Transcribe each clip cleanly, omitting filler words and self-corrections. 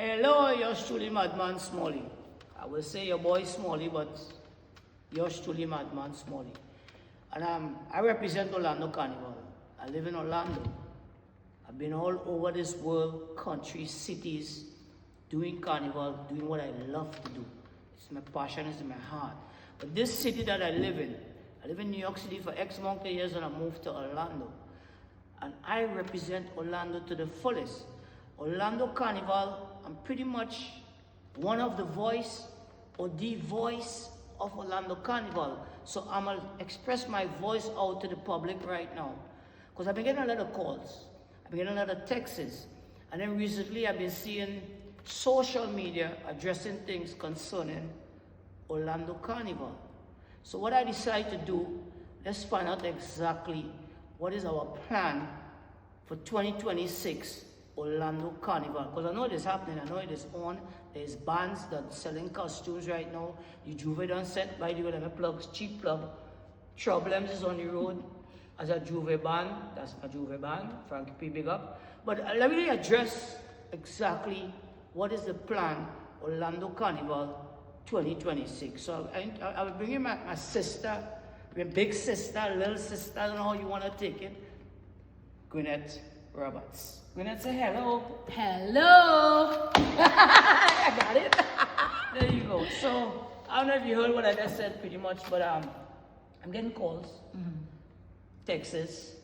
Hello, yours truly, Madman Smallie. I will say your boy Smallie, but yours truly, Madman Smallie. And I represent Orlando Carnival. I live in Orlando. I've been all over this world, countries, cities, doing Carnival, doing what I love to do. It's my passion, it's in my heart. But this city that I live in New York City for X amount of years, and I moved to Orlando. And I represent Orlando to the fullest. Orlando Carnival, I'm pretty much one of the voice or the voice of Orlando Carnival. So I'm going to express my voice out to the public right now. Because I've been getting a lot of calls. I've been getting a lot of texts. And then recently I've been seeing social media addressing things concerning Orlando Carnival. So what I decided to do, let's find out exactly what is our plan for 2026 Orlando Carnival. Because I know it is happening, I know it is on. There's bands that are selling costumes right now. The Juve done set, by the way, let me plug, cheap plug. Troublem is on the road as a Juve band. That's my Juve band, Frankie P. Big up. But let me address exactly what is the plan Orlando Carnival 2026. So I will bring in my sister, my big sister, little sister, I don't know how you want to take it, Gwyneth Roberts. Gwyneth, say hello. Hello. I got it. There you go. So I don't know if you heard what I just said pretty much, but I'm getting calls, texts,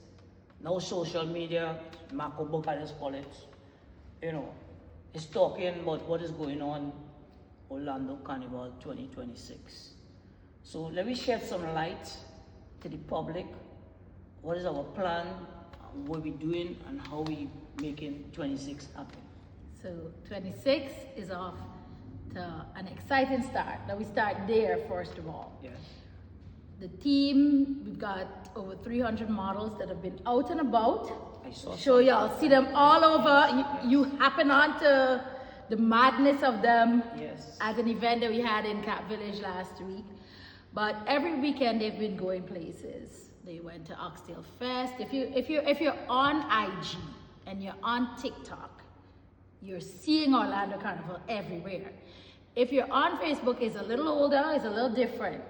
now social media, Marco Book, I just call it, you know, it's talking about what is going on Orlando Carnival 2026. So let me shed some light to the public. What is our plan, what we're doing, and how we making 26 happen. So 26 is off to an exciting start. Now we start there first of all. Yes. The team, we've got over 300 models that have been out and about. I saw Show y'all, see them all over. You happen on to the madness of them. Yes. At an event that we had in Cap Village last week. But every weekend they've been going places. They went to Oxtail Fest. If you're on IG and you're on TikTok, you're seeing Orlando Carnival everywhere. If you're on Facebook, it's a little older, it's a little different.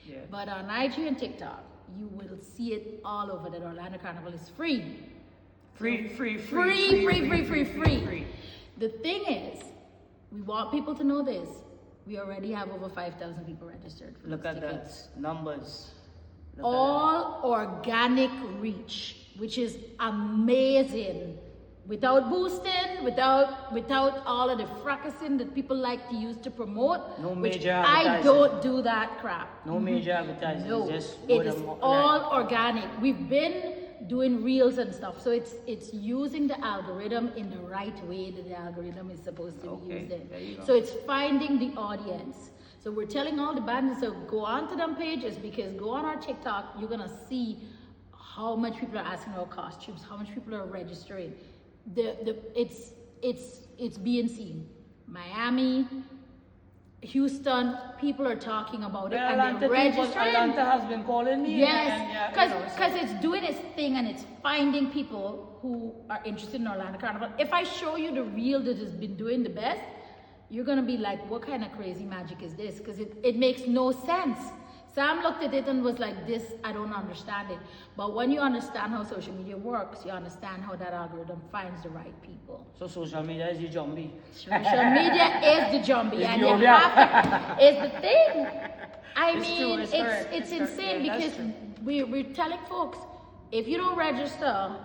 Yeah. But on IG and TikTok, you will see it all over that Orlando Carnival is free. Free. The thing is, we want people to know this. We already have over 5,000 people registered for Look these at tickets. that, numbers. Look All organic reach, which is amazing. Without boosting, without all of the fracasing that people like to use to promote. No which major I advertising. don't do that crap. No major advertising, No, just it word is of mouth. all organic. We've been doing reels and stuff, so it's using the algorithm in the right way that the algorithm is supposed to be used in. There you go. So it's finding the audience. So we're telling all the bands to go on to them pages, because go on our TikTok, you're gonna see how much people are asking about costumes, how much people are registering. It's being seen. Miami, Houston, people are talking about it, and they're registering. Atlanta has been calling me. Yes, because it's doing its thing and it's finding people who are interested in Orlando Carnival. If I show you the reel that has been doing the best, you're gonna be like, what kind of crazy magic is this? Because it makes no sense. Sam looked at it and was like, this, I don't understand it. But when you understand how social media works, you understand how that algorithm finds the right people. So social media is the zombie. Social media is the zombie, and you the have to, is the thing. I It's mean, true, it's correct, it's it's correct. insane, Yeah, that's because true. we're telling folks, if you don't register,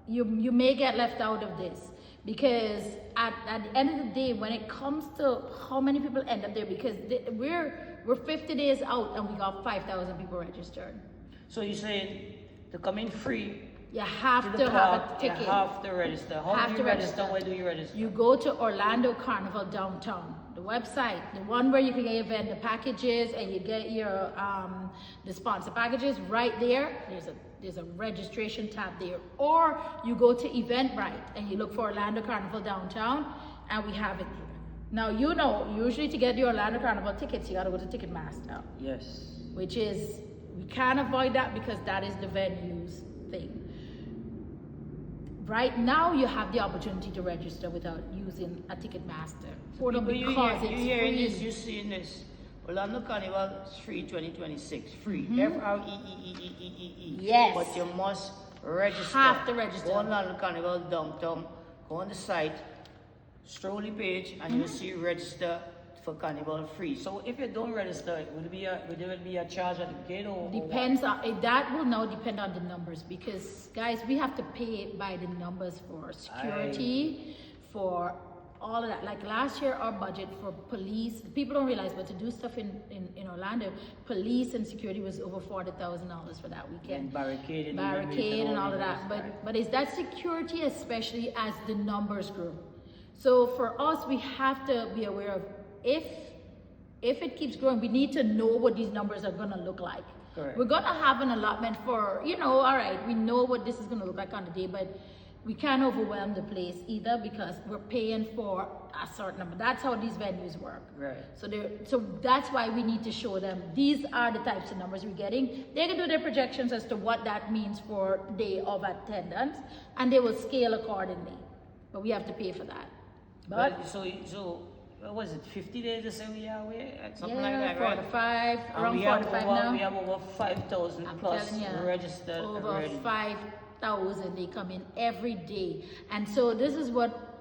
you may get left out of this. Because at the end of the day, when it comes to how many people end up there, because we're 50 days out and we got 5,000 people registered. So you're saying to come in free, You have to to the have club, a ticket. you have to register. How do you register? Where do you register? You go to Orlando Carnival downtown, the website, the one where you can get your vendor packages and you get your the sponsor packages. Right there, there's a registration tab there. Or you go to Eventbrite and you look for Orlando Carnival downtown, and we have it there. Now, you know, usually to get the Orlando Carnival tickets, you gotta go to Ticketmaster. Yes. Which is, we can't avoid that because that is the venue's thing. right now you have the opportunity to register without using a Ticketmaster. People, Because you it's hearing free. this, you seeing this. Orlando Carnival is free 2026. Free. Freeee. Yes. But you must register. Have to register. Go on Orlando Carnival downtown. Go on the site. Stroll the page and you'll see register for Carnival free. So if you don't register, will there be a charge at the gate or Depends on that will now depend on the numbers, because guys, we have to pay by the numbers for security, for all of that. Like last year, our budget for police, people don't realize, but to do stuff in Orlando, police and security was over $40,000 for that weekend. barricade And all of that. But it's that security, especially as the numbers grow. So for us, we have to be aware of if it keeps growing, we need to know what these numbers are going to look like. Correct. We're going to have an allotment for, all right, we know what this is going to look like on the day, but we can't overwhelm the place either, because we're paying for a certain number. That's how these venues work. Right. So that's why we need to show them these are the types of numbers we're getting. They can do their projections as to what that means for day of attendance, and they will scale accordingly. But we have to pay for that. But so what was it, 50 days to say we are away? Something yeah, like that, right? 45, And around we have 45 over, now. We have over 5,000 I'm plus telling you, registered over already. 5,000, they come in every day. And so this is what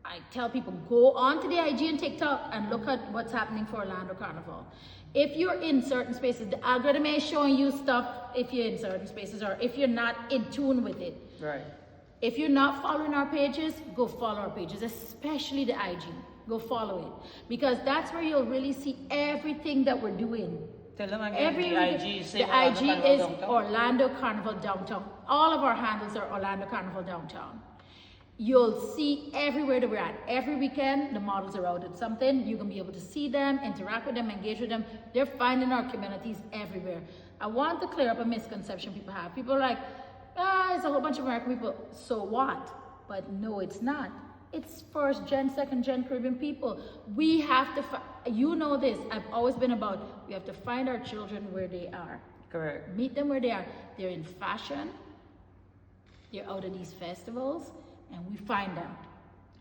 I tell people, go onto the IG and TikTok and look at what's happening for Orlando Carnival. If you're in certain spaces, the algorithm is showing you stuff if you're in certain spaces, or if you're not in tune with it. Right. If you're not following our pages, go follow our pages, especially the IG. Go follow it, because that's where you'll really see everything that we're doing. Tell them again, the IG, the IG is Orlando Carnival Downtown. All of our handles are Orlando Carnival Downtown. You'll see everywhere that we're at. Every weekend, the models are out at something. You're going to be able to see them, interact with them, engage with them. They're finding our communities everywhere. I want to clear up a misconception people have. People are like, it's a whole bunch of American people. So what? But no, it's not. It's first gen, second gen Caribbean people. We have to, you know this, I've always been about, we have to find our children where they are. Correct. Meet them where they are. They're in fashion, they're out at these festivals, and we find them.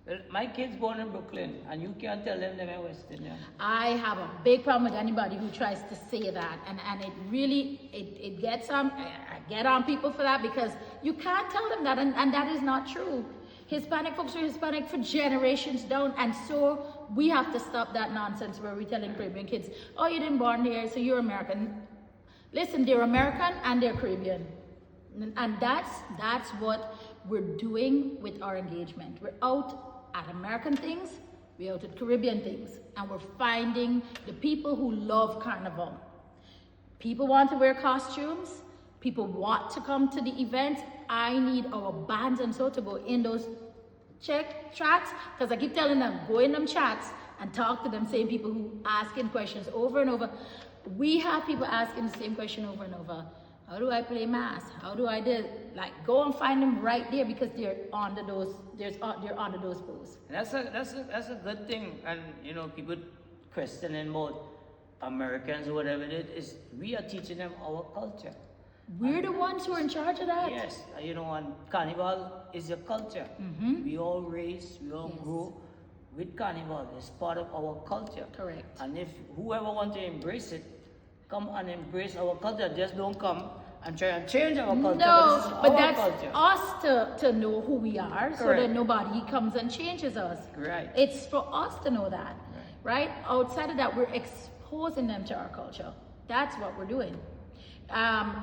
Well, my kid's born in Brooklyn, and you can't tell them they're in West Indian. I have a big problem with anybody who tries to say that, and it really, it gets on, I get on people for that, because you can't tell them that, and that is not true. Hispanic folks are Hispanic for generations down, and so we have to stop that nonsense where we're telling Caribbean kids, oh, you didn't born here, so you're American. Listen, they're American and they're Caribbean. And that's what we're doing with our engagement. We're out at American things, we're out at Caribbean things, and we're finding the people who love Carnival. People want to wear costumes, people want to come to the events. I need our bands and so to go in those chats, because I keep telling them, go in them chats and talk to them, same people who asking questions over and over. We have people asking the same question over and over. How do I play mass? How do I do? Like, go and find them right there, because they're under those. They're under those posts. And that's a good thing. And people questioning about Americans or whatever it is. We are teaching them our culture. We're the ones who are in charge of that. Yes, and Carnival is your culture. Mm-hmm. We all raise, we all grow with Carnival. It's part of our culture. Correct. And if whoever wants to embrace it, come and embrace our culture. Just don't come and try and change our culture. No, but that's culture. us to know who we are, so Correct. that nobody comes and changes us. Right. It's for us to know that, right? Outside of that, we're exposing them to our culture. That's what we're doing.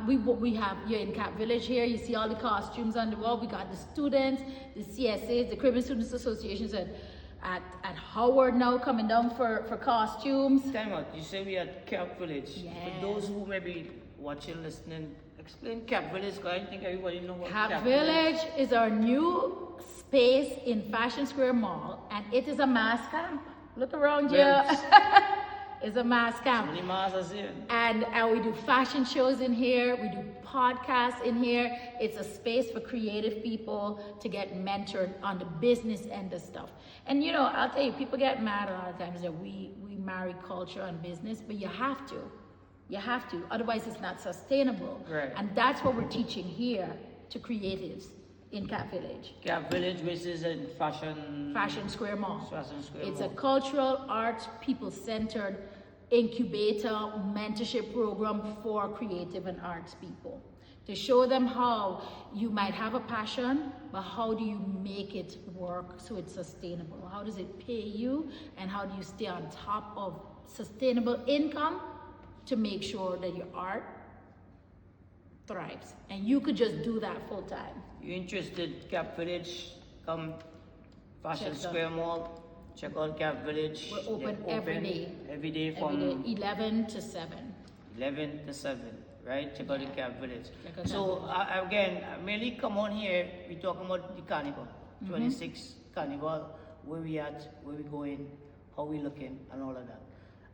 We have, you're in Cap Village here, you see all the costumes on the wall. We got the students, the CSAs, the Caribbean Students Associations at Howard now coming down for costumes. Time out, you say we at Cap Village. Yeah. For those who may be watching, listening, explain Cap Village, because I think everybody knows what Cap Village is our new space in Fashion Square Mall, and it is a mass camp. Look around here. It's a mass camp. And we do fashion shows in here. We do podcasts in here. It's a space for creative people to get mentored on the business end of stuff. And I'll tell you, people get mad a lot of times that we marry culture and business, but you have to. You have to. Otherwise, it's not sustainable. Right. And that's what we're teaching here to creatives. in Cap Village. Cap Village, which is in Fashion Square Mall. Fashion Square It's Mall. a cultural, arts, people-centered incubator mentorship program for creative and arts people. To show them how you might have a passion, but how do you make it work so it's sustainable? How does it pay you? And how do you stay on top of sustainable income to make sure that your art thrives? And you could just do that full time. You interested, Cap Village, come Fashion Check Square Mall, check out Cap Village. We're open every day. Every day Every from day, 11 to 7. 11 to 7, right? Check out the Cap Village. Check out So Cap again, mainly come on here, we talking about the Carnival, 26 Carnival, where we at, where we going, how we looking, and all of that.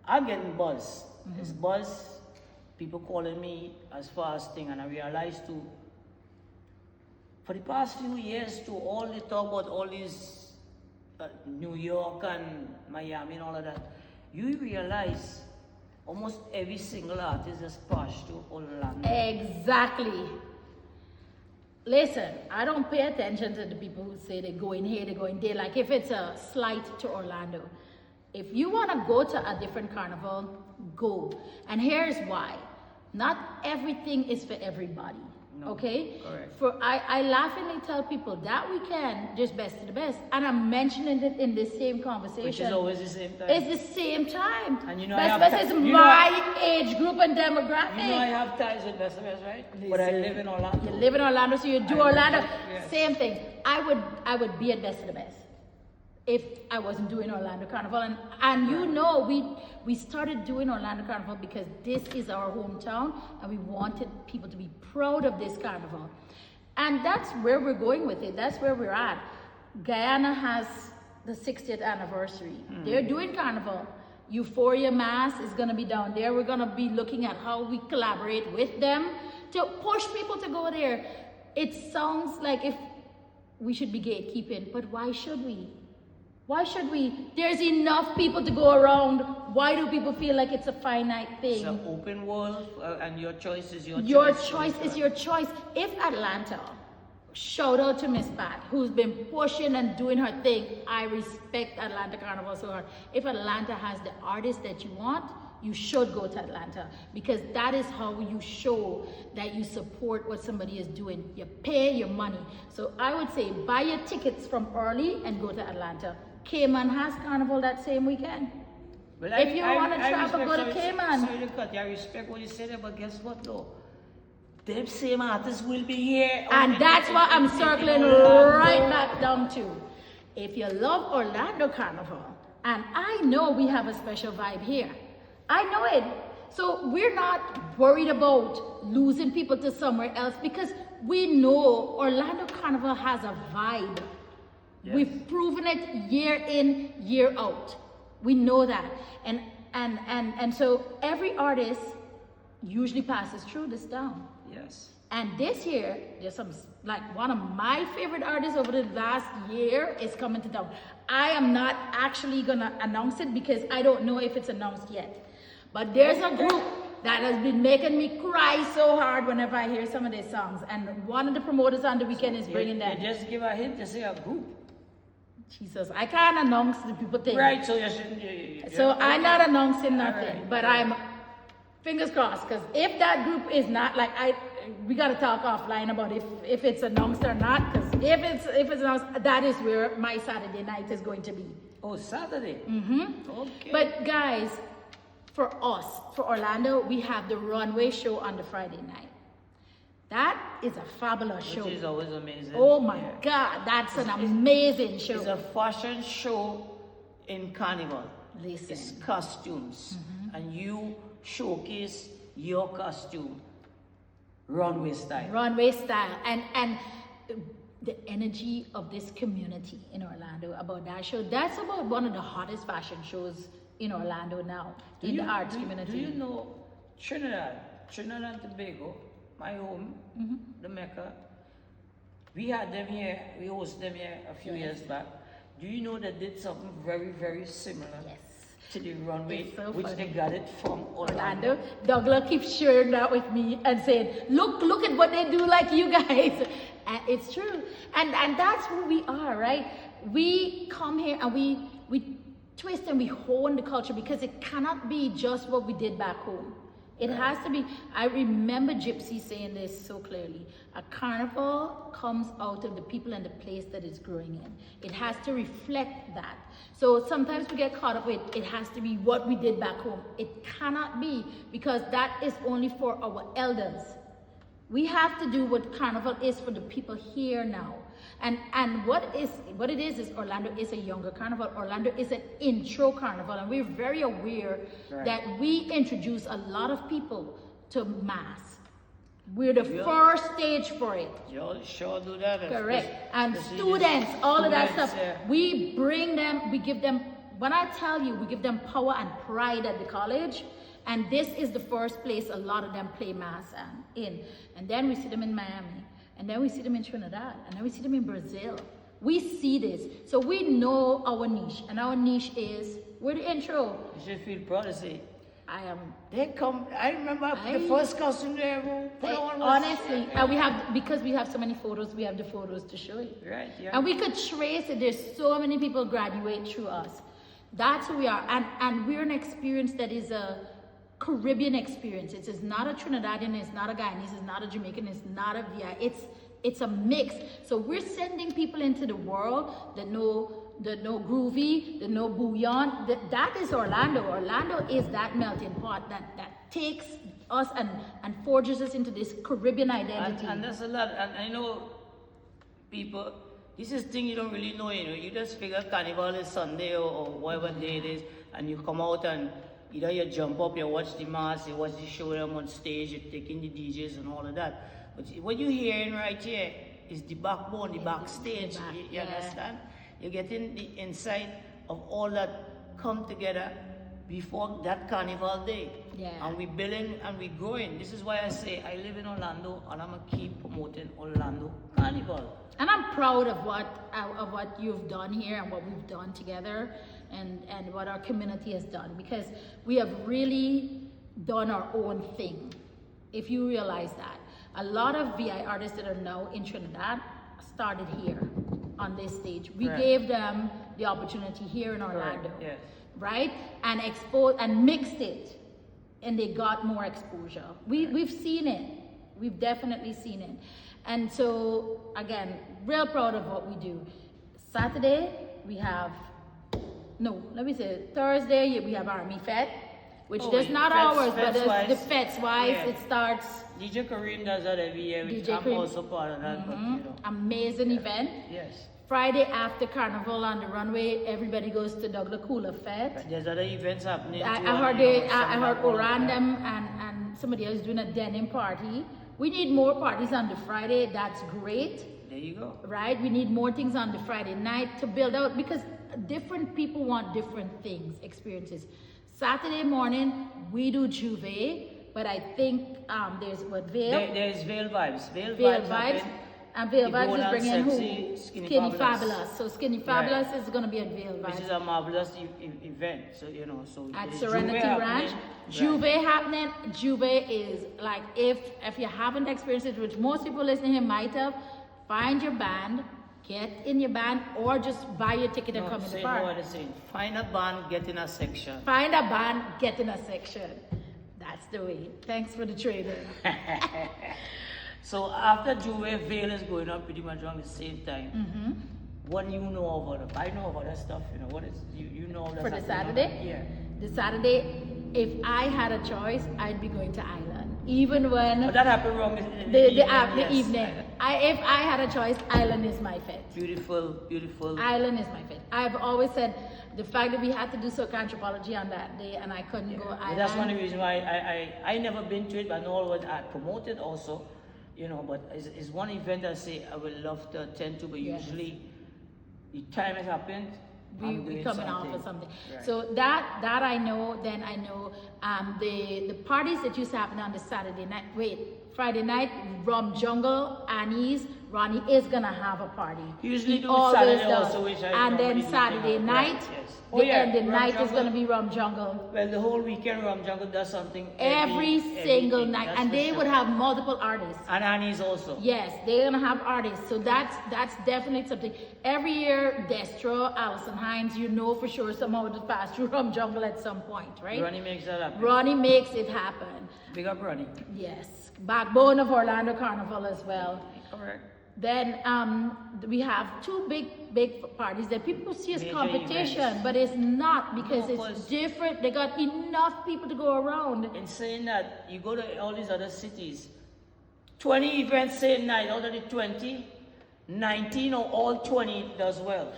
I'm getting buzz. It's buzz, people calling me as far as thing, and I realized too, for the past few years too, all they talk about all these New York and Miami and all of that, you realize almost every single artist is pushed to Orlando. Exactly. Listen, I don't pay attention to the people who say they're going here, they're going there, like if it's a slight to Orlando. If you want to go to a different carnival, go. And here's why. Not everything is for everybody. No, okay? correct. I laughingly tell people that weekend, just best of the best. And I'm mentioning it in the same conversation. Which is always the same time. It's the same time. And you know, Best I have Best is you know, my age group and demographic. You know I have ties with Best of Best, right? But I live in Orlando. You live in Orlando, so you do Orlando. Yes. Same thing. I would be at Best of the Best if I wasn't doing Orlando Carnival. And you know, we started doing Orlando Carnival because this is our hometown and we wanted people to be proud of this carnival. And that's where we're going with it. That's where we're at. Guyana has the 60th anniversary. They're doing Carnival. Euphoria Mass is going to be down there. We're going to be looking at how we collaborate with them to push people to go there. It sounds like if we should be gatekeeping, but why should we? Why should we? There's enough people to go around. Why do people feel like it's a finite thing? It's an open world, and your choice is your choice. Your choice is your choice. If Atlanta, shout out to Miss Pat, who's been pushing and doing her thing. I respect Atlanta Carnival so hard. If Atlanta has the artist that you want, you should go to Atlanta, because that is how you show that you support what somebody is doing. You pay your money. So I would say buy your tickets from early and go to Atlanta. Cayman has Carnival that same weekend. Well, If you want to travel, go to Cayman. Sorry to cut you. I respect what you said there, but guess what though? Them same artists will be here. And that's what I'm circling right back down to. If you love Orlando Carnival, and I know we have a special vibe here. I know it. So we're not worried about losing people to somewhere else, because we know Orlando Carnival has a vibe. Yes. We've proven it year in, year out. We know that. And so every artist usually passes through this town. Yes. And this year, there's some, like one of my favorite artists over the last year is coming to town. I am not actually gonna announce it because I don't know if it's announced yet. But there's a group that has been making me cry so hard whenever I hear some of their songs. And one of the promoters on the weekend is bringing that. You just give a hint to say a group. Jesus, I can't announce the people thing. Right, so you shouldn't. So I'm not announcing nothing, Alright. but I'm fingers crossed, because if that group is not like we gotta talk offline about if it's announced or not, because if it's announced, that is where my Saturday night is going to be. Oh, Saturday. Okay. But guys, for us, for Orlando, we have the runway show on the Friday night. That is a fabulous show. Which is always amazing. Oh my Yeah. God, that's an amazing show. It's a fashion show in Carnival. Listen. It's costumes, and you showcase your costume runway style. Runway style, and the energy of this community in Orlando about that show. That's about one of the hottest fashion shows in Orlando now, in the arts community. Do you know Trinidad and Tobago, my home, the Mecca? We had them here, we hosted them here a few years back. Do you know they did something very, very similar Yes. to the runway, It's so which funny. they got it from Orlando? Orlando. Douglas keeps sharing that with me and saying, look at what they do like you guys. And it's true. And that's who we are, right? We come here and we twist and we hone the culture, because it cannot be just what we did back home. It has to be. I remember Gypsy saying this so clearly. A carnival comes out of the people and the place that it's growing in. It has to reflect that. So sometimes we get caught up with, it has to be what we did back home. It cannot be, because that is only for our elders. We have to do what Carnival is for the people here now. And what it is Orlando is a younger carnival. Orlando is an intro carnival, and we're very aware that we introduce a lot of people to mass. We're the first stage for it. You sure do that. Correct. And students, all of that stuff, we bring them, we give them, when I tell you, we give them power and pride at the college. And this is the first place a lot of them play mass in. And then we see them in Miami. And then we see them in Trinidad. And then we see them in Brazil. We see this. So we know our niche. And our niche is, we're the intro. You should feel proud to say, I am. They come, I remember the first costume they ever put on was, honestly, and we have, because we have so many photos, we have the photos to show you. Right, yeah. And we could trace it. There's so many people graduate through us. That's who we are. And we're an experience that is a Caribbean experience. It's not a Trinidadian, it's not a Guyanese, it's not a Jamaican, it's not a VI. It's a mix. So we're sending people into the world that know groovy, that know bouillon. That is Orlando. Orlando is that melting pot that takes us and forges us into this Caribbean identity. And that's a lot. And I know people, this is thing you don't really know, you just figure Carnival is Sunday or whatever day it is, and you come out and either you jump up, you watch the mass, you watch the show them on stage, you're taking the DJs and all of that. But what you're hearing right here is the backbone, the backstage. You understand? You're getting the insight of all that come together before that Carnival day. Yeah. And we're building and we're growing. This is why I say I live in Orlando and I'm going to keep promoting Orlando Carnival. And I'm proud of what you've done here and what we've done together and what our community has done, because we have really done our own thing. If you realize that. A lot of VI artists that are now in Trinidad started here on this stage. We gave them the opportunity here in Orlando. Yes. Right? And exposed and mixed it. And they got more exposure. We've seen it. We've definitely seen it. And so, again, real proud of what we do. Saturday, we have, Thursday, we have Army Fete, which there's not ours, but the Fets wise, it starts. DJ Kareem does that every year, which I'm also part of that. But, Amazing event. Yes. Friday after Carnival on the runway, everybody goes to Doug Cooler Fete. But there's other events happening. I heard Orandom and somebody else doing a denim party. We need more parties on the Friday. That's great. There you go. Right? We need more things on the Friday night to build out, because different people want different things, experiences. Saturday morning, we do Juve, but I think there's what, Veil? There's Veil Vibes. Veil Vibes. And Veil Vibes is bringing who? Skinny Fabulous. So Skinny Fabulous is going to be at Veil Vibes. Which is a marvelous event. So, so at Serenity Ranch. Juve happening. Juve is like, if you haven't experienced it, which most people listening here might have, find your band, get in your band, or just buy your ticket and come in the park. Find a band, get in a section. Find a band, get in a section. That's the way. Thanks for the training. So after Juve, Veil is going on pretty much around the same time. What do you know about it? I know about that stuff. What is you know that? For the Saturday? Yeah. The Saturday, if I had a choice, I'd be going to Island. Even when but that happened wrong in the evening. If I had a choice, Island is my fit. Beautiful. Island is my fit. I've always said the fact that we had to do Soca Anthropology on that day and I couldn't go Island. But that's one of the reasons why I never been to it, but I know what I promoted also. But it's one event that I say I would love to attend to, but usually the time it happened, we coming off or something. Right. So that I know. Then I know the parties that used to happen on the Friday night, Rum Jungle, Annie's, Ronnie is gonna have a party. Usually He do always Saturday does. also, which I and normally then do Saturday thing. night, Yes, yes. the ending Rum night is Jungle. gonna be Rum Jungle. Well, the whole weekend Rum Jungle does something Every single every- night, that's and for they sure. would have multiple artists. And Annie's also. Yes, they're gonna have artists, so that's definitely something. Every year, Destro, Alison Hines, you know for sure somehow to pass through Rum Jungle at some point, right? Ronnie makes that happen. Ronnie makes it happen. Big up Ronnie. Yes, backbone of Orlando Carnival as well. Correct. Then we have two big parties that people see as Major competition, events. but it's not because No, it's 'cause- different. They got enough people to go around. In saying that, you go to all these other cities, 20 events same night, out of the 20, 19 or all 20 does well.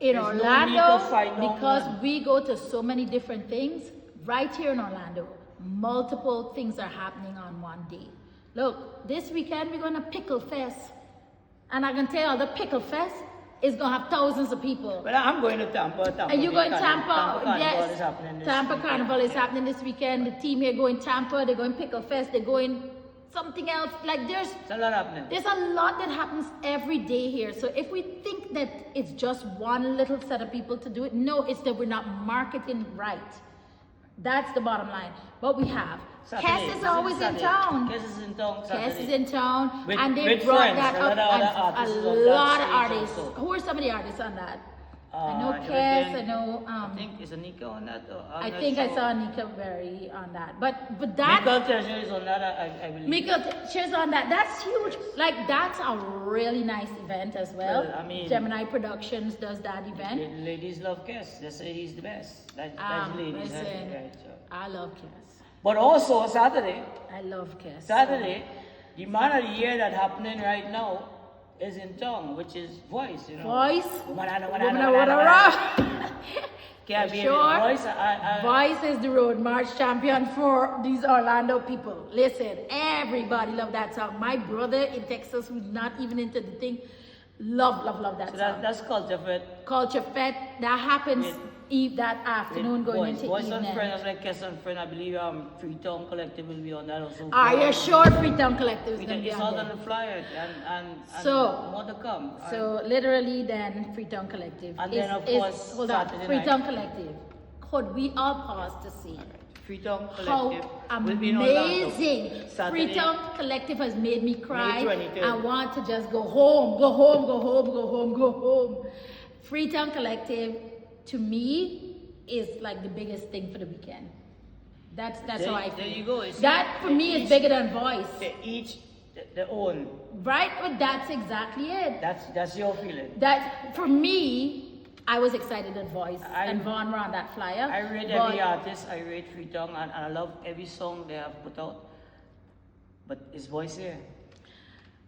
In There's no need to Orlando, fight no because one. we go to so many different things, right here in Orlando, multiple things are happening on one day. Look, this weekend we're going to Pickle Fest. And I can tell you, the Pickle Fest is going to have thousands of people. Well, I'm going to Tampa. And you going Tampa? Carnival Yes. is happening this Tampa weekend. Carnival is happening this weekend. The team here going Tampa. They're going Pickle Fest. They're going something else. Like there's a lot happening. There's a lot that happens every day here. So if we think that it's just one little set of people to do it, no, it's that we're not marketing right. That's the bottom line. But we have. Saturday. Cass is always in Saturday. town. Cass is in town. Cass Saturday. is in town, With- and they with brought friends, that a up. lot of other And artists a on that lot of stage artists. also. Who are some of the artists on that? I know Everything- Cass. I know. I think is Anika on that. Or I'm I not think I sure. saw Nika Berry on that. But that Michael Treasure is on that. I believe. Mika, she's on that. That's huge. Like that's a really nice event as well. Well, I mean- Gemini Productions does that event. The ladies love Cass. They say he's the best. That's ladies. Listen, Right, so. I love Cass. But also Saturday. I love Cass. Saturday, the man of the year that happening right now is in town, which is Voice, you know. Voice. Wanna- Can't be Sure. Voice. Voice is the road march champion for these Orlando people. Listen, everybody love that song. My brother in Texas, who's not even into the thing, love that so song. that's Culture Fest. Culture Fest, that happens that afternoon going into Voice evening. and Friend, I was like Cass and Friend. I believe Freetown Collective will be on that also. Are you sure Freetown Collective is going to be It's on all there? on the flyer and So- more to come. So literally then Freetown Collective And is, then, of is course, hold on, Saturday Freetown night. Collective. Could we all pause to see Freetown how Collective will be in Orlando. amazing Saturday. Freetown Collective has made me cry. May 23rd. I want to just go home, go home, go home, go home, go home. Freetown Collective to me is like the biggest thing for the weekend. That's There- how I feel. there you go. It's That for me is each- bigger than Voice. They each their own. Right? But that's exactly it. That's your feeling. That for me, I was excited at Voice I- and Vaughn were on that flyer. I read but every artist, I read Freetown, and I love every song they have put out. But is Voice here?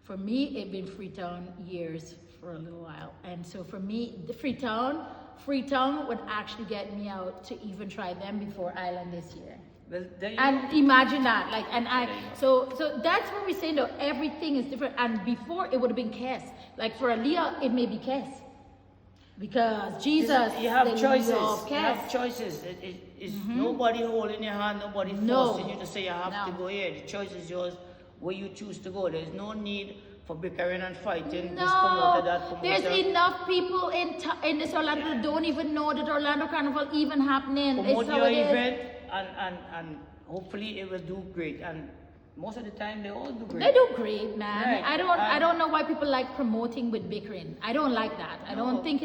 For me, it's been Freetown years for a little while, and so for me, the Freetown would actually get me out to even try them before Island this year. Well, there you And go. imagine that, like, and I, There you go. so that's what we're saying though. Everything is different, and before it would have been Cass. Like for Aaliyah, it may be Cass. Because Jesus, You have the choices. Lord of You have Cass. choices. It's nobody holding your hand, nobody No. forcing you to say you have to No. go here. The choice is yours where you choose to go. There's no need for bickering and fighting. This promoter, that promoter. There's enough people in this Orlando that don't even know that Orlando Carnival even happening. Promote It's how your it is. event and hopefully it will do great. And most of the time they all do great. They do great, man. Right. I don't know why people like promoting with bickering. I don't like that. I don't think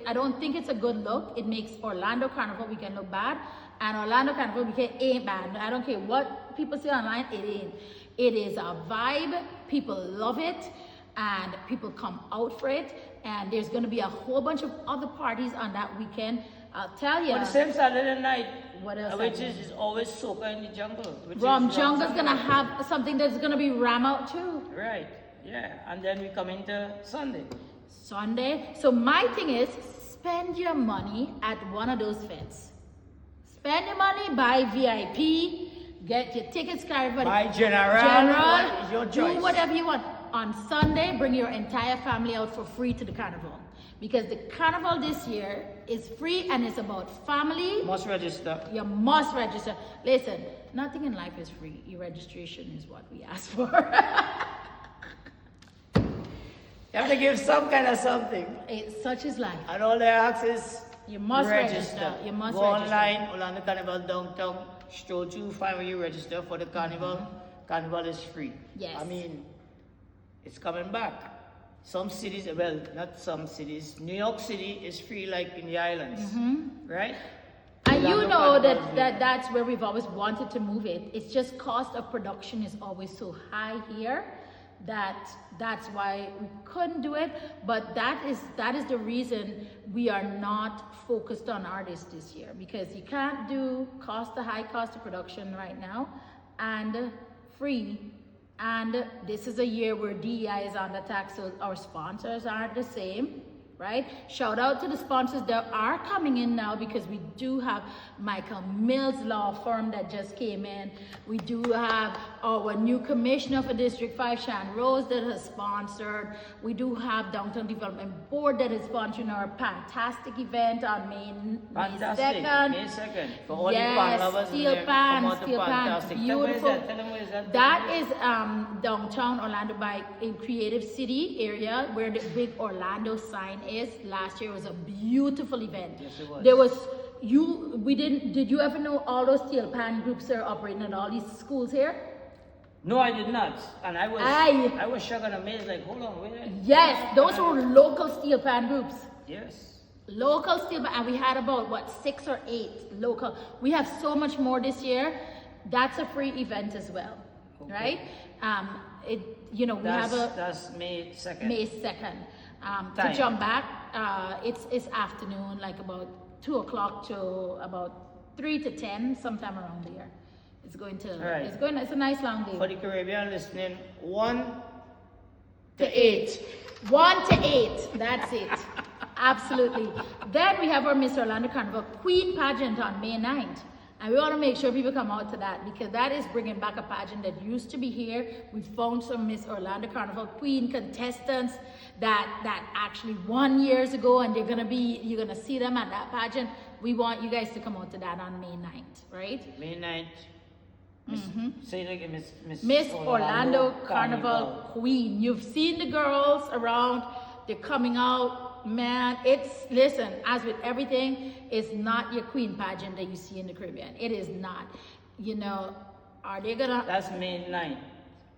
I don't think it's a good look. It makes Orlando Carnival weekend look bad, and Orlando Carnival weekend ain't bad. I don't care what people say online. It ain't. It is a vibe. People love it, and people come out for it. And there's going to be a whole bunch of other parties on that weekend. I'll tell you. But the same Saturday night, What else which happened? is always soca in the jungle. Which Rum is Jungle's gonna have something that's gonna be ram out too. Right, yeah. And then we come into Sunday. Sunday. So my thing is, spend your money at one of those fets. Spend your money, buy VIP, get your tickets, Carnival. Buy General. General, It's your do choice. whatever you want. On Sunday, bring your entire family out for free to the carnival. Because the carnival this year is free and it's about family. Must register. You must register. Listen, nothing in life is free. Your registration is what we ask for. You have to give some kind of something. Such is life. And all they ask is You must register. You must Go register. online, Orlando Carnival downtown, stroll through, find where you register for the carnival. Carnival is free. Yes. I mean, it's coming back. Some cities, well, not some cities. New York City is free like in the islands, right? And you Orlando know Carnival is that's where we've always wanted to move it. It's just cost of production is always so high here that's why we couldn't do it. But that is the reason we are not focused on artists this year, because you can't do the high cost of production right now and free. And this is a year where DEI is on attack, so our sponsors aren't the same, right? Shout out to the sponsors that are coming in now, because we do have Michael Mills Law Firm that just came in. We do have our new commissioner for District 5, Shan Rose, that has sponsored. We do have Downtown Development Board that is sponsoring our fantastic event on May 2nd. May 2nd. For all Yes, the pan lovers steel in there, pan, come out to steel pan, fantastic. beautiful. Tell them where is that? That is downtown Orlando by in Creative City area where the big Orlando sign is. Last year was a beautiful event. Yes, it was. There was did you ever know all those steel pan groups are operating at all these schools here? No, I did not. And I was shocked and amazed, like, hold on, wait. Yes, those were local steel pan groups. Yes. Local steel, and we had about 6 or 8 local. We have so much more this year. That's a free event as well, right? We have that's May 2nd. May 2nd. To jump back, it's afternoon, like about 2 o'clock to about 3 to 10, sometime around there. It's a nice long day. For the Caribbean listening, 1 to 8. 1 to 8, that's it. Absolutely. Then we have our Miss Orlando Carnival Queen pageant on May 9th. And we want to make sure people come out to that, because that is bringing back a pageant that used to be here. We found some Miss Orlando Carnival Queen contestants that actually won years ago, and you're gonna see them at that pageant. We want you guys to come out to that on May 9th, right? May 9th. Say it again, Miss Orlando Carnival Queen. You've seen the girls around, they're coming out. Man, listen, as with everything, it's not your queen pageant that you see in the Caribbean. It is not. Are they gonna... That's May 9th.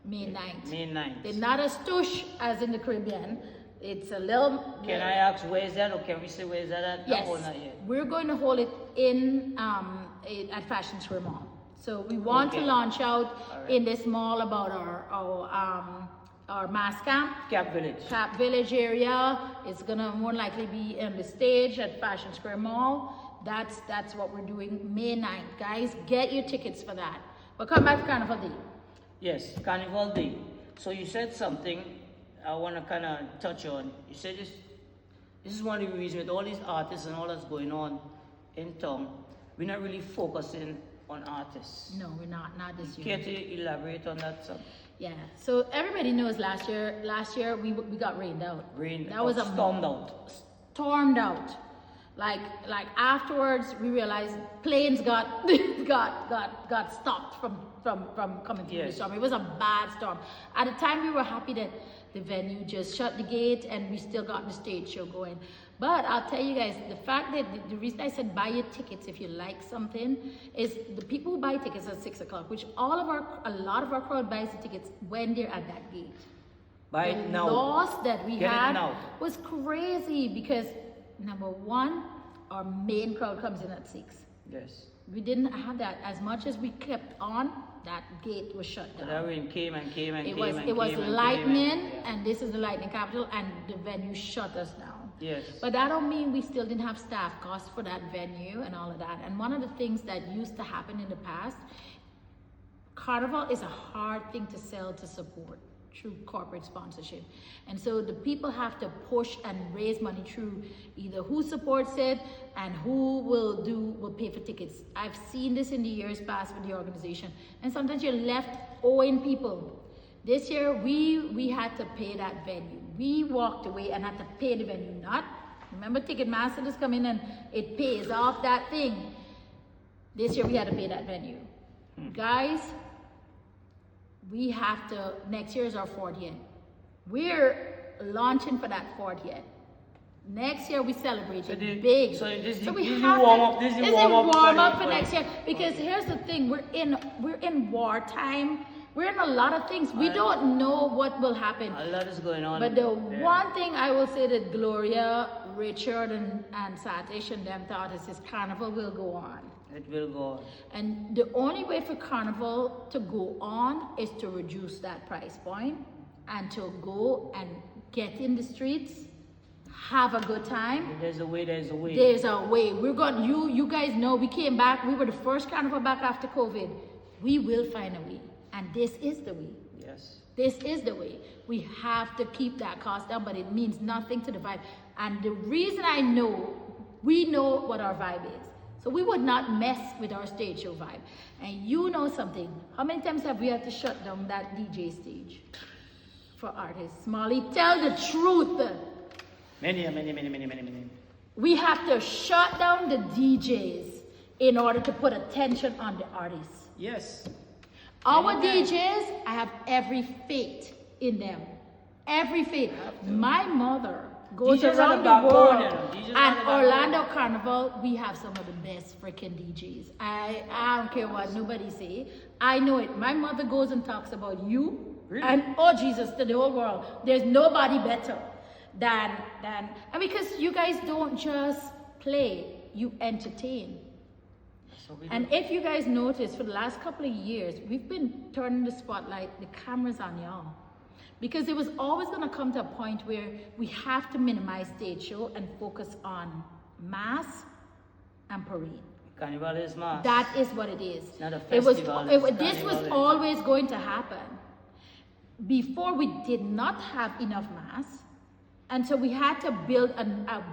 May 9th. May 9th. They're not as tush as in the Caribbean. It's a little... Can I ask where is that, or can we say where is that at? Yes. Or not yet? We're going to hold it at Fashion Square Mall. So we want to launch out in this mall about our mass camp. Cap Village area. It's gonna more likely be on the stage at Fashion Square Mall. That's what we're doing May 9th. Guys, get your tickets for that. But come back to Carnival Day. Yes, Carnival Day. So you said something I want to kind of touch on. You said this is one of the reasons with all these artists and all that's going on in town, we're not really focusing on artists. No, we're not this year. Care to elaborate on that some? Yeah, so everybody knows last year we got rained out. That was stormed out. Like afterwards we realized planes got stopped from coming through the storm. It was a bad storm. At the time we were happy that the venue just shut the gate and we still got the stage show going. But I'll tell you guys, the fact that the reason I said buy your tickets if you like something is the people who buy tickets at 6 o'clock, which a lot of our crowd buys the tickets when they're at that gate. Buy it now. The loss that we Get had it now. was crazy because number one, our main crowd comes in at 6. Yes. We didn't have that. As much as we kept on, that gate was shut down. That rain came and came and It came. was lightning, and this is the lightning capital, and the venue shut us down. Yes. But that don't mean we still didn't have staff costs for that venue and all of that. And one of the things that used to happen in the past, Carnival is a hard thing to sell to support through corporate sponsorship. And so the people have to push and raise money through either who supports it and who will pay for tickets. I've seen this in the years past with the organization. And sometimes you're left owing people. This year, we had to pay that venue. We walked away and had to pay the venue. Remember Ticketmaster just come in and it pays off that thing. This year, we had to pay that venue. Guys, we have to, next year is our 40th. launching for that fort yet. Next year we celebrate So it big. so this So we is the have warm-up- to, this is the this is warm-up warm-up for for the- next year. Because here's the thing, we're in wartime. We're in a lot of things. We don't know what will happen. A lot is going on. But the there. one thing I will say that Gloria, Richard, and Satish and them thought is this Carnival will go on. It will go on. And the only way for Carnival to go on is to reduce that price point and to go and get in the streets, have a good time. If there's a way, there's a way. There's a way. We're going, you guys know, we came back, we were the first Carnival back after COVID. We will find a way. And this is the way. Yes. This is the way. We have to keep that cost down, but it means nothing to the vibe. And the reason I know, we know what our vibe is. So we would not mess with our stage show vibe. And you know something. How many times have we had to shut down that DJ stage for artists? Smallie, tell the truth. Many. We have to shut down the DJs in order to put attention on the artists. Yes. Our Many DJs, I have every faith in them. Every faith. My mother goes DJs are around the the backbone, world. you know. DJs are the And backbone. Orlando Carnival, we have some of the best freaking DJs. I don't care what nobody say. I know it. My mother goes and talks about you. Really? And oh Jesus, to the whole world. There's nobody better than and because you guys don't just play, you entertain. So we And if you guys notice, for the last couple of years, we've been turning the spotlight, the cameras on y'all. Because it was always going to come to a point where we have to minimize stage show and focus on mass and parade. Carnival is mass. That is what it is. Not a It was, festival, this was carnival. always going to happen. Before we did not have enough mass, and so we had to build a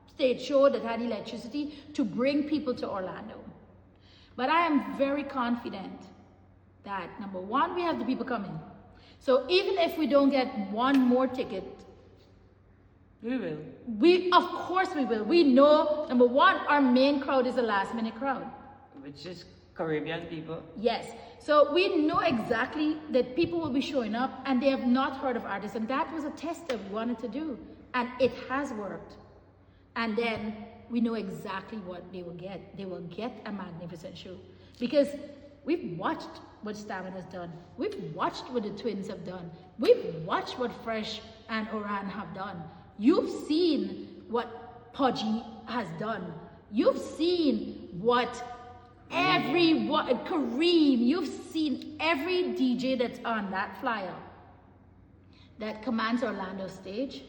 stage show that had electricity to bring people to Orlando. But I am very confident that number one, we have the people coming. So even if we don't get one more ticket, We will. of course we will. We know, number one, our main crowd is a last minute crowd. Which is Caribbean people. Yes. So we know exactly that people will be showing up and they have not heard of artists. And that was a test that we wanted to do. And it has worked. And then we know exactly what they will get. They will get a magnificent show. Because we've watched what Stamina's done. We've watched what the Twins have done. We've watched what Fresh and Oran have done. You've seen what Pudgy has done. You've seen what Kareem, you've seen every DJ that's on that flyer that commands Orlando stage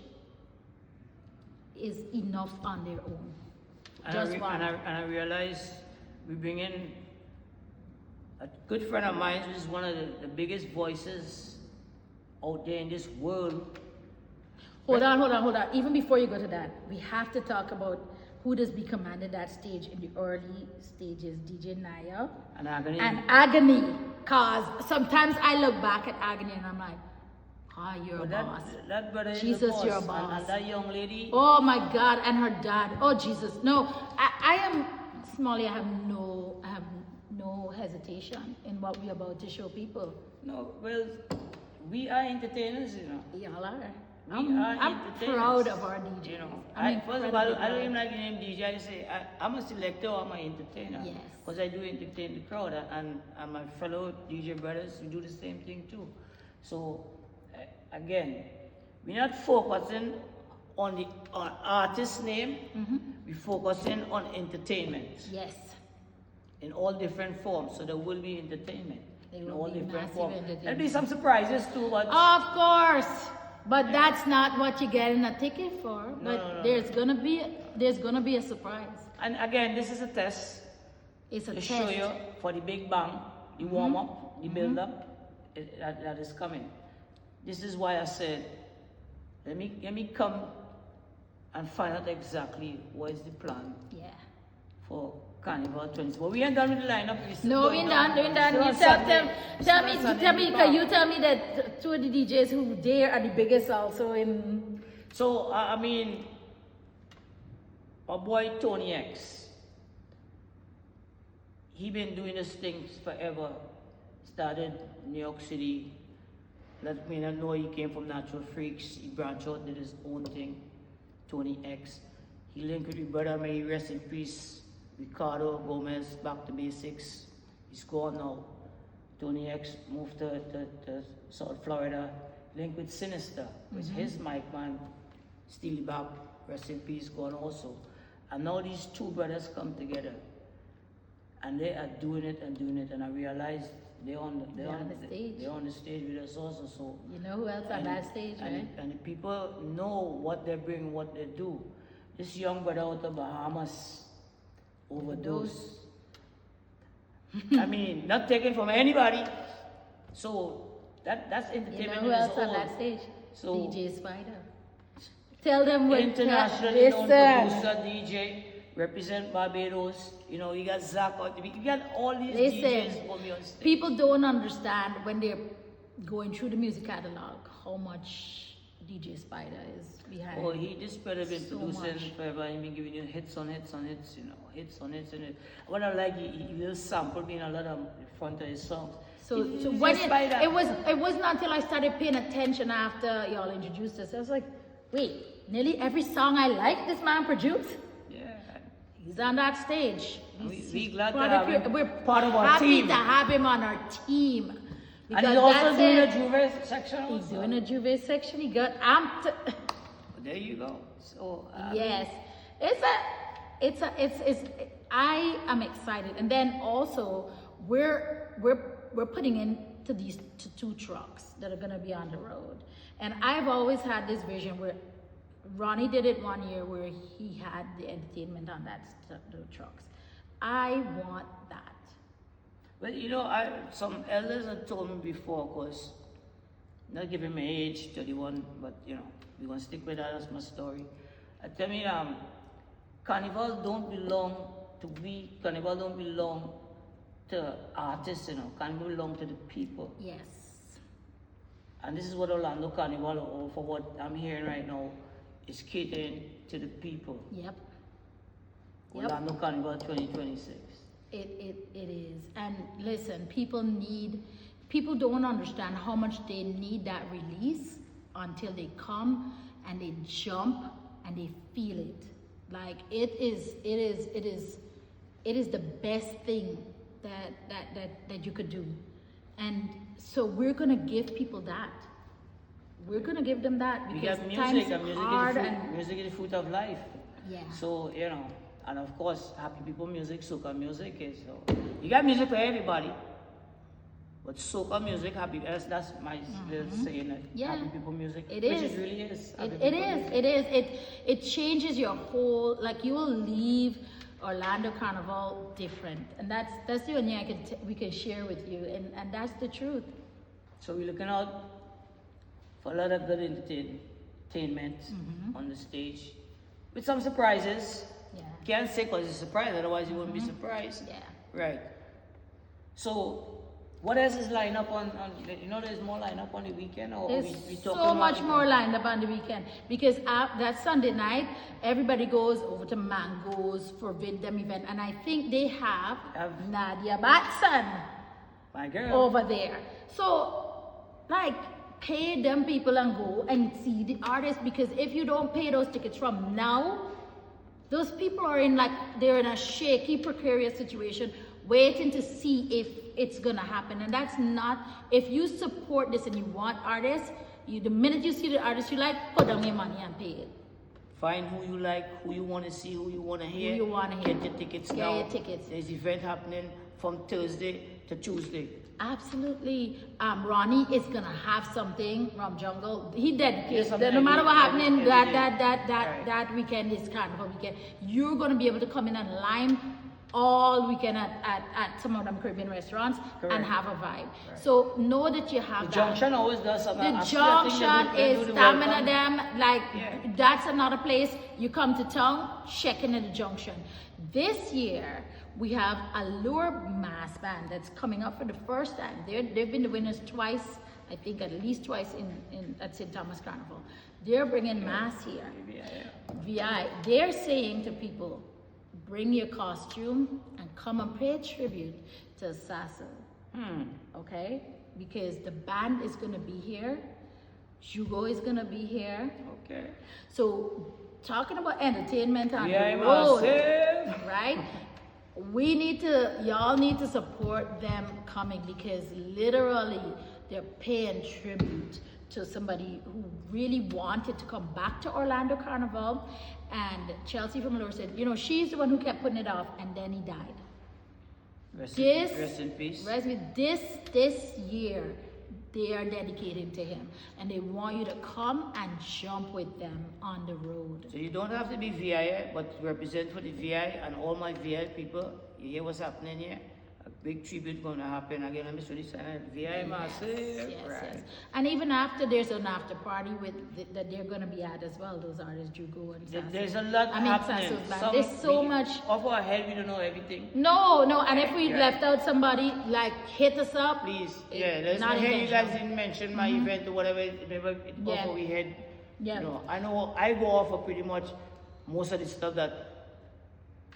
is enough on their own. Just one. And I realize we bring in a good friend of mine who's one of the biggest voices out there in this world. Hold on. Even before you go to that, we have to talk about who does be commanding that stage in the early stages, DJ Naya And Agony. and Agony. Cause sometimes I look back at Agony and I'm like, you're a boss. That brother is Jesus, the boss. you're a boss. And that young lady. Oh my God, and her dad. Oh Jesus, no. I am Smallie. I have no hesitation in what we're about to show people. No, well, we are entertainers, you know. Y'all are. We I'm are entertainers. proud of our DJs. You know, I'm first of incredibly all, I don't proud. even like the name DJ. I say I'm a selector, I'm an entertainer. Yes. Because I do entertain the crowd, and my fellow DJ brothers, we do the same thing too. So, again, we're not focusing on the artist's name. We're focusing on entertainment Yes. in all different forms. So there will be entertainment There in will all be different massive forms. entertainment. There'll be some surprises too, but Of course. But that's not what you're getting a ticket for. But no. there's gonna be a surprise. and again, this is a test. It's a To test. show you for the big bang, the warm up, the build up, that is coming. This is why I said, let me come and find out exactly what is the plan Yeah. for Carnival 20. But we ain't done with the lineup. No, we're done. You tell me, because you tell me that two of the DJs who there are the biggest also in. So I mean, my boy Tony X, he been doing this thing forever. Started in New York City, Let me not know he came from Natural Freaks. He branched out, did his own thing. Tony X. He linked with his brother, may he rest in peace. Ricardo Gomez, back to basics. He's gone now. Tony X moved to South Florida. Linked with Sinister, with his mic man, Steely Back, rest in peace, gone also. And now these two brothers come together. And they are doing it, and I realized they're on the stage with us also. So You know who else on that stage, right? and the people know what they bring, what they do. This young brother out of Bahamas overdose. I mean, not taken from anybody. So that's You entertainment. know who in else its on own. that stage? So DJ Spider. Tell them what. internationally known Listen. producer DJ, represent Barbados. You know, you got Zach out. You got all these Listen, DJs for me on stage. People don't understand when they're going through the music catalog how much DJ Spider is behind. Oh, he this brother been so producing much. forever. He been giving you hits on hits on hits. You know, hits on hits and hits. What I like, he will sample me in a lot of front of his songs. So He's when a spider. it wasn't until I started paying attention after y'all introduced us. I was like, wait, nearly every song I like, this man produced. Yeah. He's on that stage. We glad to part have of him we're part of our happy team. to have him on our team. And Because he's also that's doing it. a Juve section. He's also. doing a Juve section. He got amped. There you go. So Yes, I am excited, and then also we're putting into these two trucks that are gonna be on the road, and I've always had this vision where Ronnie did it one year where he had the entertainment on the trucks. I want that. But you know, some elders have told me before, cause not giving my age, 31, but you know, we're gonna stick with that as my story. Tell me, Carnival don't belong to we. Carnival don't belong to artists, you know. Carnival belong to the people. Yes. And this is what Orlando Carnival, or for what I'm hearing right now, is catering to the people. Yep. Orlando Carnival 2026. It is. And listen, people don't understand how much they need that release until they come and they jump and they feel it. Like it is the best thing that you could do. And so we're gonna give people that. We're gonna give them that We because got times music, and hard and music is the fruit of life. yeah. So, you know, and of course, happy people music, soca music is, so, you got music for everybody. But soca music, happy, that's my little saying, that Yeah. happy people music, It which is. it really is. Happy It people is. music. It is. It changes your whole. Like you will leave Orlando Carnival different, and that's the only thing we can share with you, and that's the truth. So we're looking out for a lot of good entertainment on the stage, with some surprises. Yeah. Can't say because it's a surprise, otherwise you wouldn't be surprised. Yeah. Right. So, what else is lined up on you know, there's more lined up on the weekend, or There's we so talking much about more lined up on the weekend because that Sunday night, everybody goes over to Mango's for them event, and I think they have Nadia Batson my girl. over there. So, like, pay them people and go and see the artists, because if you don't pay those tickets from now, those people are they're in a shaky, precarious situation, waiting to see if it's gonna happen. And that's not, if you support this and you want artists, the minute you see the artist you like, put down your money and pay it. Find who you like, who you want to see, who you want to hear. you wanna hear. Get your tickets Get now. your tickets. There's event happening from Thursday to Tuesday. Absolutely. Ronnie is gonna have something from Jungle. He dedicates. something No matter every- what happening every day. Right. that weekend is Carnival weekend. You're gonna be able to come in and lime all weekend at some of them Caribbean restaurants and Correct. have a vibe. So know that you have The that. Junction always does something. The I still think Junction they is do the stamina welcome. them. Like Yeah. that's another place. You come to town, check in at the Junction. This year we have a Lure Mass Band that's coming up for the first time. They've been the winners twice, I think at least twice at St. Thomas Carnival. They're bringing mass here. VI. They're saying to people, bring your costume and come and pay tribute to Assassin. Okay? because the band is gonna be here. Jugo is gonna be here. Okay. So talking about entertainment on Yeah, the road, massive. right? Y'all need to support them coming, because literally they're paying tribute to somebody who really wanted to come back to Orlando Carnival. And Chelsea from Lower said, you know, she's the one who kept putting it off, and then he died. Rest This in peace. this year they are dedicating to him, and they want you to come and jump with them on the road. So you don't have to be VI, but represent for the VI and all my VI people. You hear what's happening here? A big tribute going to happen again. Let me show this VI massive. Yes, Right. yes. And even after, there's an after party with that they're going to be at as well. Those artists, Jugo and Sasso. There's a lot happening. Sasso's band. There's so much. Off our head, we don't know everything. No, and if we Yeah. left out somebody, like, hit us up. Please, It- yeah, let's not not hear you guys intentional. didn't mention my event or whatever, Yeah. off we had. Yeah. You know, I know I go off for pretty much most of the stuff that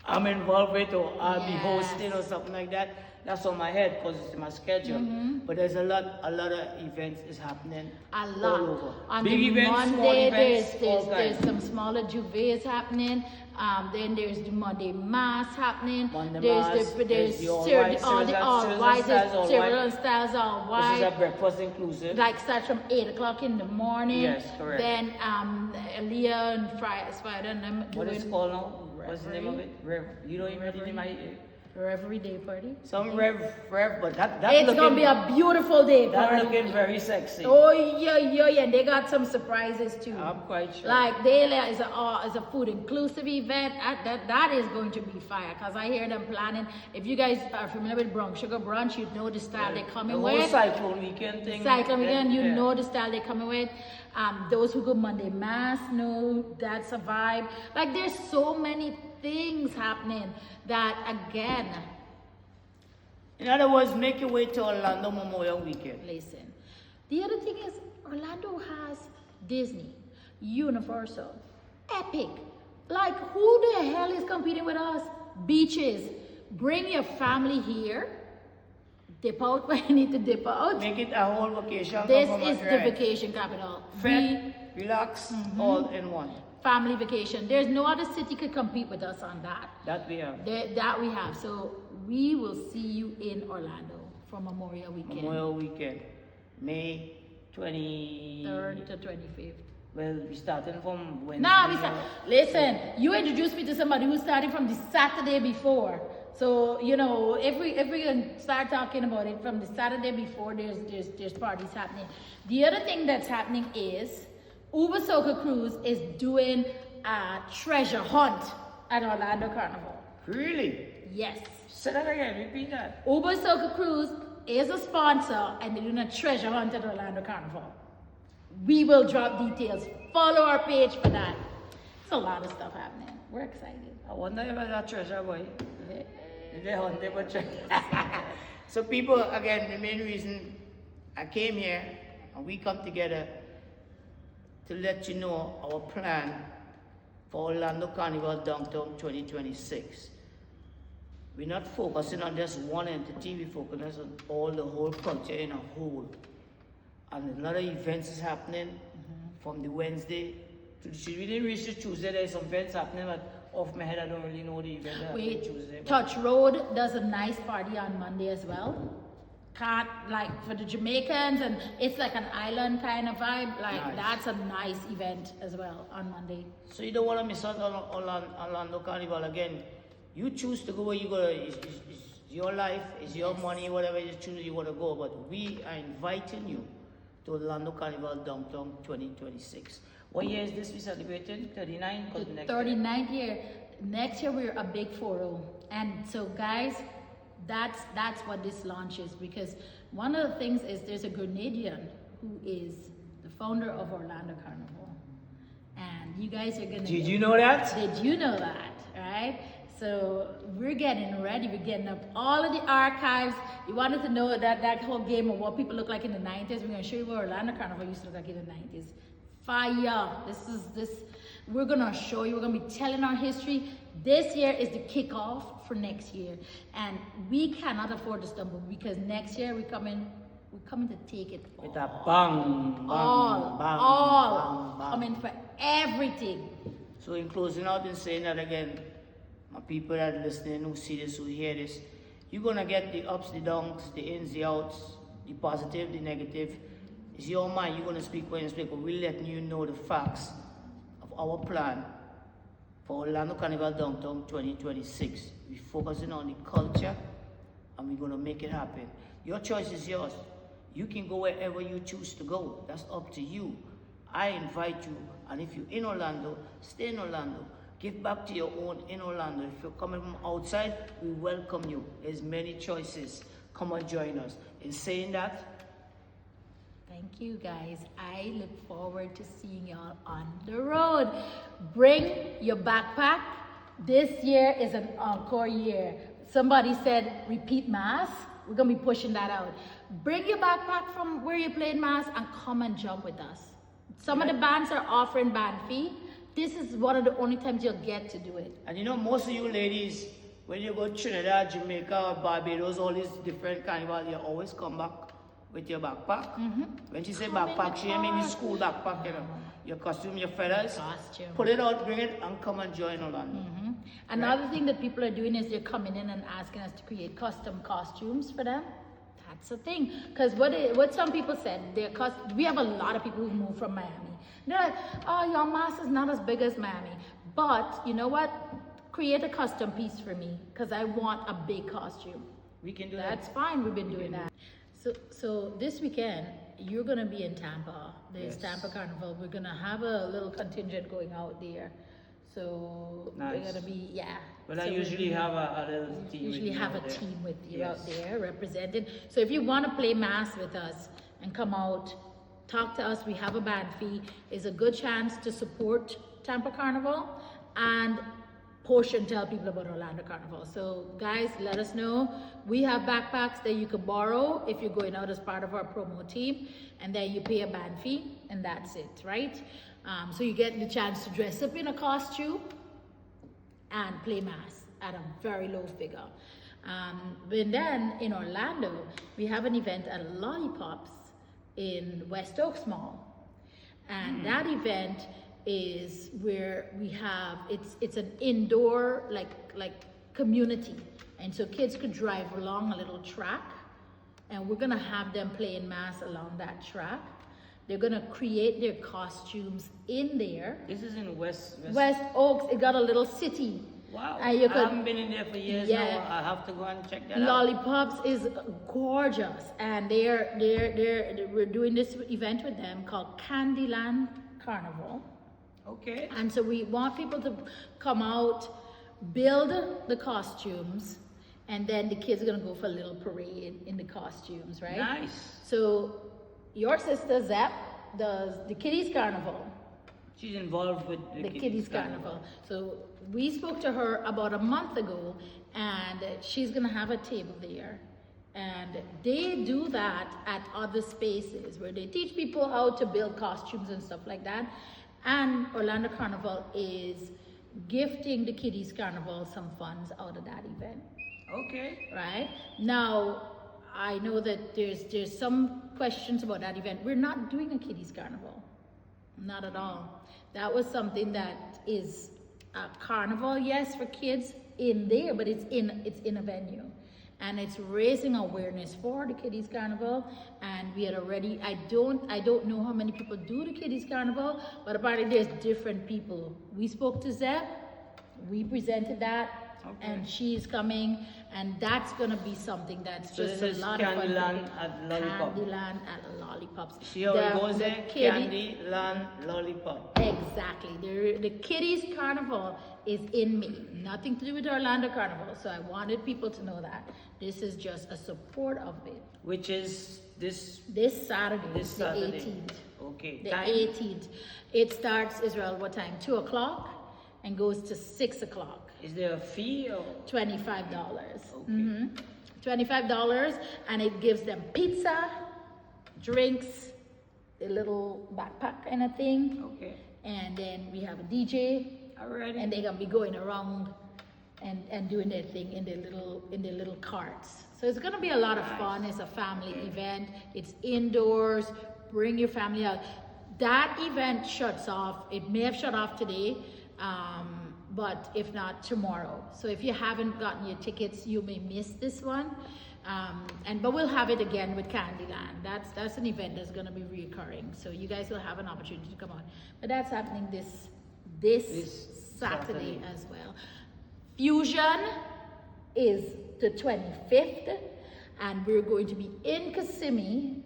I'm involved with or I'll be Yes. hosting or something like that. That's on my head because it's my schedule. But there's a lot of events is happening A all lot. over. On Big the events, small Monday, events, there's all kinds. some smaller juvees happening. Then there's the Monday Mass happening. Monday there's Mass, the there's the all Cyril- white, all the Cyril- all Cyril white, styles, all Cyril white. styles all This white. is a breakfast inclusive. Like starts from 8 o'clock in the morning. Yes, correct. Then Aaliyah and Spider and them What is it doing called now? What's the name of it? Rev. You don't even know my Reverie Day Party. some rev, but that It's looking, gonna be a beautiful day that party. looking very sexy. Oh yeah, and they got some surprises too. I'm quite sure. Like is a food inclusive event. That is going to be fire, because I hear them planning. If you guys are familiar with Brown Sugar Brunch, you know the style they're coming the whole with. Cyclone Weekend thing. Cyclone Weekend, you yeah. know the style they're coming with. Those who go Monday Mass know that's a vibe. Like there's so many things happening that again. In other words, make your way to Orlando Memorial Weekend. Listen, the other thing is Orlando has Disney, Universal, Epic. Like who the hell is competing with us? Beaches. Bring your family here. Dip out when you need to dip out. Make it a whole vacation. This come from is a the drive. vacation capital. Fed, relax, all in one. Family vacation. There's no other city could compete with us on that. That we have. That we have. So we will see you in Orlando for Memorial Weekend. Memorial Weekend, May 20. 3rd to 25th. Well, we starting from Wednesday. No, listen, you introduced me to somebody who started from the Saturday before. So, you know, if we can start talking about it from the Saturday before, there's parties happening. The other thing that's happening is Uber Soca Cruise is doing a treasure hunt at Orlando Carnival. Really? Yes. Say that again, repeat that. Uber Soca Cruise is a sponsor, and they're doing a treasure hunt at Orlando Carnival. We will drop details. Follow our page for that. It's a lot of stuff happening. We're excited. I wonder if that treasure boy. Yeah. They hunt them, but so people, again, the main reason I came here and we come together to let you know our plan for Orlando Carnival Downtown 2026. We're not focusing on just one entity, we're focusing on the whole culture in a whole. And a lot of events is happening from the Wednesday to the Tuesday. We didn't reach the Tuesday, there's some events happening, but off my head I don't really know the event that happened Wait, Tuesday. but- Touch Road does a nice party on Monday as well. Can't, like for the Jamaicans, and it's like an island kind of vibe. Like Nice. that's a nice event as well on Monday. So you don't want to miss out on Orlando Carnival again. You choose to go where you go. It's your life, it's your money, whatever you choose you want to go. But we are inviting you to Orlando Carnival Downtown 2026. What year is this we celebrating? 39? The 'Cause next 39th year. Next year we're a big 4-0. And so guys, that's what this launch is, because one of the things is there's a Grenadian who is the founder of Orlando Carnival. And you guys are gonna Did you know that? Did you know that? Right? So we're getting ready. We're getting up all of the archives. You wanted to know that whole game of what people look like in the 90s. We're gonna show you what Orlando Carnival used to look like in the 90s. Fire! We're gonna show you. We're gonna be telling our history. This year is the kickoff for next year, and we cannot afford to stumble, because next year we're coming We're coming to take it With a bang, bang, all, bang, bang. coming for everything. So in closing out and saying that again, my people that are listening, who see this, who hear this, you're gonna get the ups, the downs, the ins, the outs, the positive, the negative. It's your mind, you're gonna speak when you speak, but we're letting you know the facts of our plan for Orlando Carnival Downtown 2026. We're focusing on the culture and we're gonna make it happen. Your choice is yours. You can go wherever you choose to go. That's up to you. I invite you, and if you're in Orlando, stay in Orlando. Give back to your own in Orlando. If you're coming from outside, we welcome you. There's many choices. Come and join us. In saying that, Thank you guys. I look forward to seeing y'all on the road. Bring your backpack. This year is an encore year. Somebody said repeat mass. We're gonna be pushing that out. Bring your backpack from where you played mass and come and jump with us. Some of the bands are offering band fee. This is one of the only times you'll get to do it. and you know, most of you ladies, when you go to Trinidad, Jamaica, or Barbados, all these different carnivals, you always come back with your backpack. When she say Come in backpack, the she ain't mean your car. school backpack, you know. Your costume, your feathers. Costume. Pull it out, bring it, and come and join Orlando. Another thing that people are doing is they're coming in and asking us to create custom costumes for them. That's a thing. Because what some people said, we have a lot of people who move from Miami. They're like, oh, your mass is not as big as Miami. But you know what? Create a custom piece for me because I want a big costume. We can do That's that. fine. We've been doing that. So this weekend, you're going to be in Tampa. There's Yes. Tampa Carnival. We're going to have a little contingent going out there. So we're Nice. going to be, yeah. But I So usually have a little team. usually with me have a out there. team with you Yes. out there represented. So if you want to play mass with us and come out, talk to us. We have a band fee. It's a good chance to support Tampa Carnival and push and tell people about Orlando Carnival. So guys, let us know. We have backpacks that you could borrow if you're going out as part of our promo team, and then you pay a band fee and that's it, right? So you get the chance to dress up in a costume and play mass at a very low figure. But then in Orlando, we have an event at Lollipops in West Oaks Mall. And that event is where we have, it's an indoor like community. And so kids could drive along a little track and we're gonna have them playing mass along that track. They're gonna create their costumes in there. This is in West. West Oaks, it got a little city. Wow. And you I could- haven't been in there for years Yeah. now. I have to go and check that out. Lollipops is gorgeous, and we're doing this event with them called Candyland Carnival. Okay. And so we want people to come out, build the costumes, and then the kids are gonna go for a little parade in the costumes, right? Nice. So your sister Zep does the Kiddies Carnival. She's involved with The Kiddies Carnival. So we spoke to her about a month ago, and she's gonna have a table there. And they do that at other spaces where they teach people how to build costumes and stuff like that. And Orlando Carnival is gifting the Kiddies Carnival some funds out of that event, Okay. right? Now, I know that there's some questions about that event. We're not doing a Kiddies Carnival. Not at all. That was something that is a carnival, yes, for kids in there, but it's in a venue. And it's raising awareness for the Kiddies Carnival. And we had already, I don't know how many people do the Kiddies Carnival, but apparently there's different people. We spoke to Zeb, we presented that, Okay. and she's coming, and that's gonna be something that's So just this a is lot of fun. Candyland at Lollipop. Candyland at Lollipops. See how it goes The there? kiddie- Candyland Lollipop. Exactly. The Kiddies Carnival is in me. Nothing to do with Orlando Carnival. So I wanted people to know that. This is just a support of it. Which is this This Saturday, This the Saturday. 18th. okay. The Time? 18th. It starts, Israel, what time? 2 o'clock and goes to 6 o'clock. Is there a fee or $25. okay. $25, and it gives them pizza, drinks, a little backpack kind of thing. Okay. And then we have a DJ, Alrighty. and they're gonna be going around and doing their thing in their little carts. So it's gonna be a lot of fun. It's a family event. It's indoors. Bring your family out. That event shuts off. It may have shut off today, but if not, tomorrow. So if you haven't gotten your tickets, you may miss this one. But we'll have it again with Candyland. That's an event that's gonna be reoccurring. So you guys will have an opportunity to come on. But that's happening this Saturday as well. Fusion is the 25th, and we're going to be in Kissimmee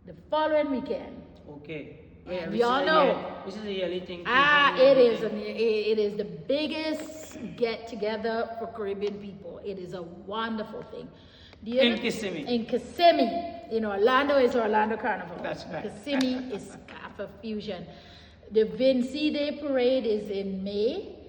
the following weekend. Okay. And this we all is a know. This is a yearly thing. It is the biggest get together for Caribbean people. It is a wonderful thing. In Kissimmee. In Kissimmee. In Orlando is Orlando Carnival. That's right. Kissimmee is Kappa Fusion. The Vinci Day Parade is in May.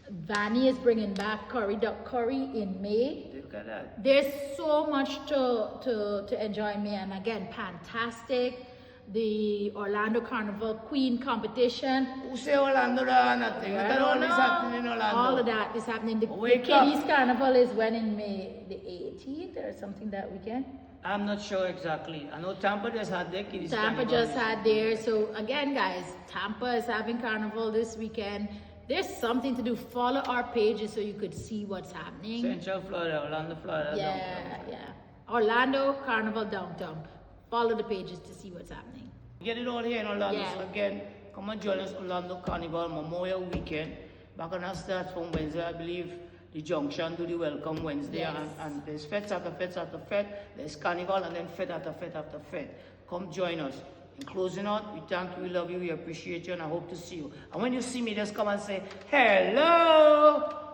Vanny is bringing back Curry Duck Curry in May. Look at that. There's so much to enjoy in May. And again, fantastic. The Orlando Carnival Queen competition. Who say Orlando da nothing? Look at all this happening in Orlando. All of that is happening. The Wake up. Kiddies Carnival is when in May the 18th or something that weekend. I'm not sure exactly. I know Tampa just had their kiddies. Tampa Carnival. just had theirs. So again, guys, Tampa is having Carnival this weekend. There's something to do. Follow our pages so you could see what's happening. Central Florida, Orlando, Florida. Yeah. Orlando Carnival downtown. Follow the pages to see what's happening. Get it all here in Orlando. Yeah. So again, come and join us Orlando Carnival Memorial Weekend. Back on our start from Wednesday, I believe. The junction to the welcome Wednesday, Yes. and there's fete after fete after fete. There's carnival and then fete after fete after fete. Come join us. In closing out, we thank you, we love you, we appreciate you, and I hope to see you. And when you see me, just come and say hello.